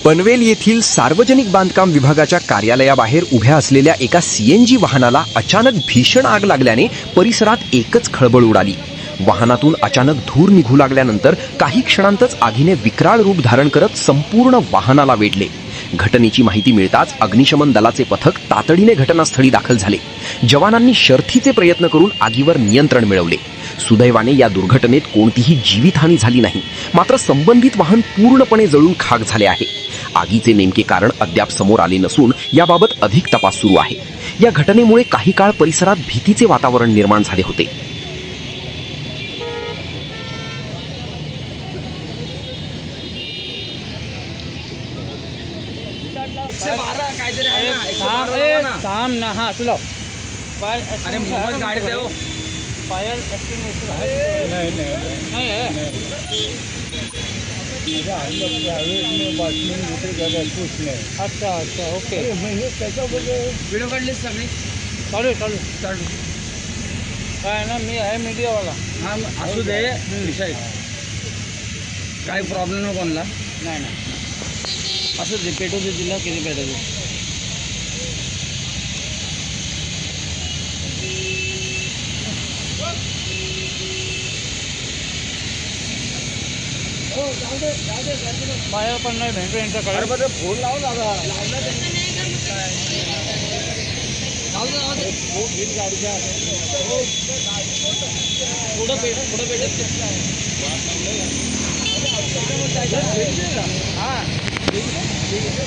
पनवेल येथील सार्वजनिक बांधकाम विभागाच्या कार्यालयाबाहेर उभ्या असलेल्या एका सीएनजी वाहनाला अचानक भीषण आग लागल्याने परिसरात एकच खळबळ उडाली। वाहनातून अचानक धूर निघू लागल्यानंतर काही क्षणांतच आगीने विक्राळ रूप धारण करत संपूर्ण वाहनाला वेढले। घटनेची माहिती मिळताच अग्निशमन दलाचे पथक तातडीने घटनास्थळी दाखल झाले। जवानांनी शर्थीचे प्रयत्न करून आगीवर नियंत्रण मिळवले। सुदैवाने या दुर्घटनेत कोणतीही जीवितहानी झाली नाही, मात्र संबंधित वाहन पूर्णपणे जळून खाक झाले आहे। आगीचे नेमके कारण अद्याप समोर आले नसून याबाबत अधिक तपास सुरू आहे। या घटनेमुळे काही काळ परिसरात भीतीचे वातावरण निर्माण झाले होते। काम ना हाँ सुनो अरे मोबाइल गाड़ी पे हो फायर एक्सटिंग्विशर नहीं है अच्छा अच्छा ओके व्हिडिओ काढली सगळी चालू चालू चालू काय ना मी आहे मीडियावाला हा असू दे विषय काय प्रॉब्लेम नको कोणला नाही नाही असू दे पेटू दे तिला किती पेटू दे बाहेर पण नाही भेंटू यांच्याकडे अरे बरं फोन लाव दादा पुढं पेटत हा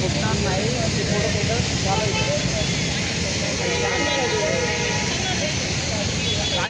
फुटणार नाही पुढं पेटत चालायचं